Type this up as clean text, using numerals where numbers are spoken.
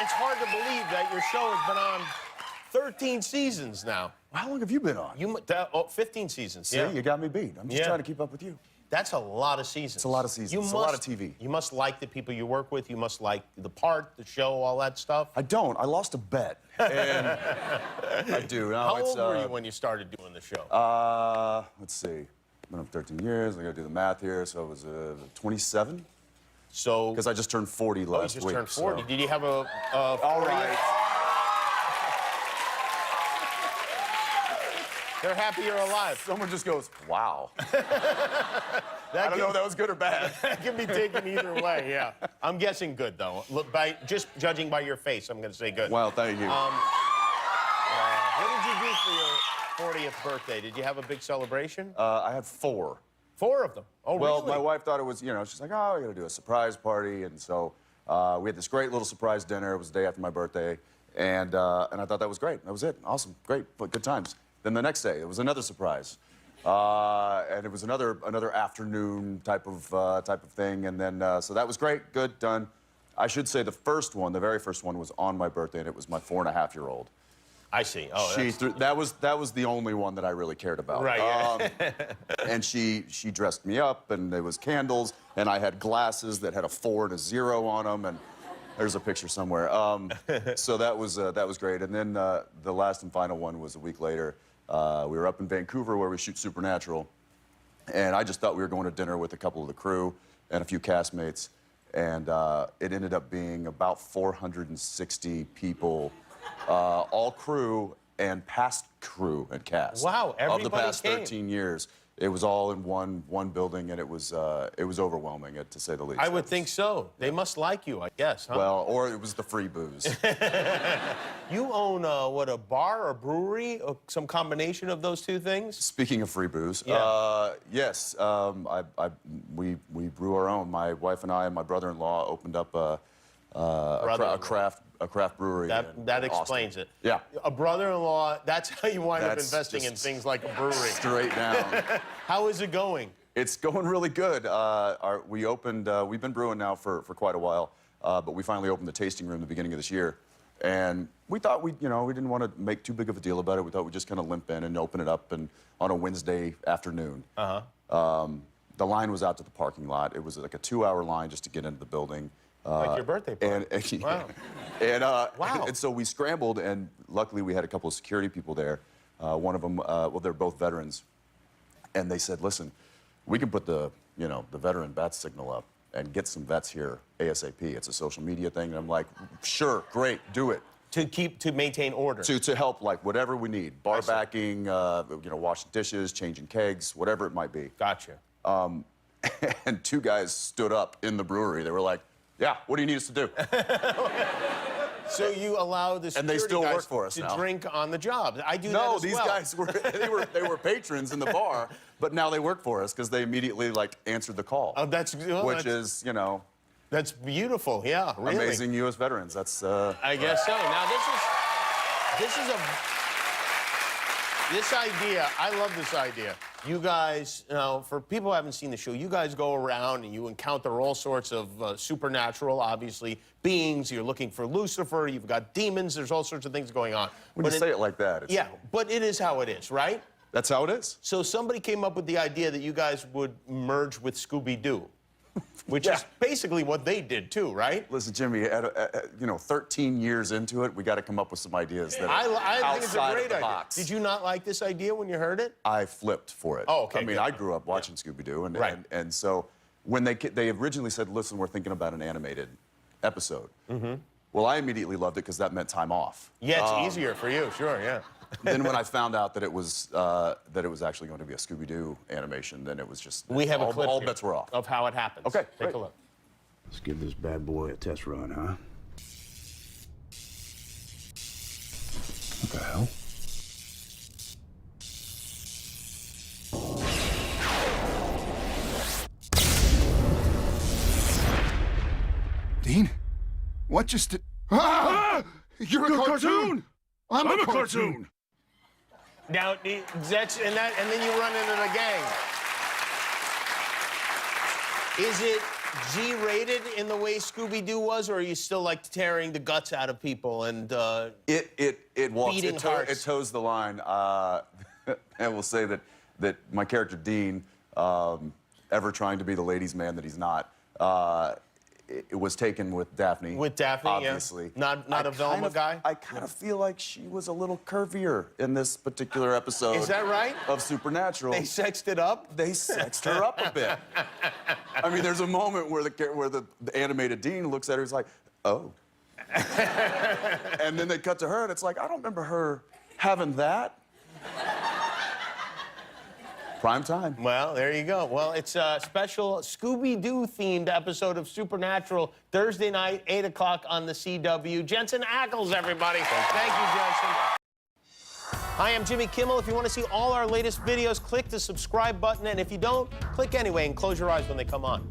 it's hard to believe that your show has been on 13 seasons now. How long have you been on? 15 seasons. See, you got me beat. I'm just trying to keep up with you. That's a lot of seasons. It's a lot of seasons. It's a lot of TV. You must like the people you work with. You must like the part, the show, all that stuff. I don't. I lost a bet. And I do. No, How old were you when you started doing the show? Let's see. I've been up 13 years. I got to do the math here. So I was 27. So because I just turned 40 last week. You just turned 40. So. Did you have a 40th? All right. They're happy you're alive. Someone just goes, wow. I don't know if that was good or bad. That can be taken either way, yeah. I'm guessing good, though. Look, just judging by your face, I'm going to say good. Well, thank you. What did you do for your 40th birthday? Did you have a big celebration? I had 4. 4 of them? Oh, well, really? My wife thought it was, you know, she's like, oh, we got to do a surprise party. And so we had this great little surprise dinner. It was the day after my birthday. And I thought that was great. That was it. Awesome. Great. Good times. Then the next day, it was another surprise. And it was another afternoon type of thing. And then, so that was great. Good. Done. I should say the very first one was on my birthday, and it was my 4.5-year-old. I see. Oh, that was the only one that I really cared about. Right. Yeah. And she dressed me up, and there was candles, and I had glasses that had a 4 and a 0 on them, and there's a picture somewhere. So that was great. And then the last and final one was a week later. We were up in Vancouver where we shoot Supernatural, and I just thought we were going to dinner with a couple of the crew and a few castmates, and it ended up being about 460 people. All crew and past crew and cast. Wow, everybody of the past came. 13 years. It was all in one building, and it was overwhelming, to say the least. I would think so. They must like you, I guess, huh? Well, or it was the free booze. You own, what, a bar or brewery? Some combination of those two things? Speaking of free booze, yes, we brew our own. My wife and I and my brother-in-law opened up a craft brewery. That explains it. Yeah. A brother-in-law, that's how you wind up investing in things like a brewery. Straight down. How is it going? It's going really good. We've been brewing now for quite a while, but we finally opened the tasting room at the beginning of this year. And we thought we didn't want to make too big of a deal about it. We thought we'd just kind of limp in and open it up on a Wednesday afternoon. The line was out to the parking lot. It was like a 2-hour line just to get into the building. Like your birthday party. Wow. Wow. And so we scrambled, and luckily we had a couple of security people there. One of them, well, they're both veterans. And they said, listen, we can put the veteran bat signal up and get some vets here ASAP. It's a social media thing. And I'm like, sure, great, do it. To maintain order. To help, like, whatever we need. Bar backing, washing dishes, changing kegs, whatever it might be. Gotcha. And 2 guys stood up in the brewery. They were like, yeah, what do you need us to do? So you allow the security and they still guys work for us to now. Drink on the job. I do that No, as these well. guys they were patrons in the bar, but now they work for us because they immediately answered the call. Oh, which is that's beautiful. Yeah, really. Amazing U.S. veterans. That's I guess so. Now this idea. I love this idea. You guys, for people who haven't seen the show, you guys go around and you encounter all sorts of supernatural, obviously, beings. You're looking for Lucifer. You've got demons. There's all sorts of things going on. When you say it like that, it's... Yeah, but it is how it is, right? That's how it is. So somebody came up with the idea that you guys would merge with Scooby-Doo, which is basically what they did too, right? Listen, Jimmy, 13 years into it, we got to come up with some ideas that I are think it's a outside great of the idea. box. Did you not like this idea when you heard it? I flipped for it. Oh, okay. I mean, I grew up watching Scooby-Doo, and so when they originally said, listen, we're thinking about an animated episode. Well, I immediately loved it because that meant time off. Yeah, it's easier for you, sure, yeah. Then when I found out that it was actually going to be a Scooby-Doo animation, then it was just we have a clip all bets were off of how it happens. Okay, take a look. Let's give this bad boy a test run, huh? What the hell? Dean? What just did... Ah! You're a cartoon! I'm a cartoon! Now, and then you run into the gang. G-rated in the way Scooby-Doo was, or are you still like tearing the guts out of people and It walks. beating hearts? It toes the line. I will say that my character Dean, ever trying to be the ladies' man that he's not, it was taken with Daphne. With Daphne, obviously. Yeah. Not a Velma guy? I kind of feel like she was a little curvier in this particular episode. Is that right? Of Supernatural. They sexed it up? They sexed her up a bit. I mean, there's a moment where the animated Dean looks at her, he's like, oh. And then they cut to her, and it's like, I don't remember her having that. Prime time. Well, there you go. Well, it's a special Scooby-Doo themed episode of Supernatural, Thursday night, 8 o'clock on the CW. Jensen Eklz, everybody. Thank you, Jensen. Hi, I'm Jimmy Kimmel. If you want to see all our latest videos, click the subscribe button. And if you don't, click anyway and close your eyes when they come on.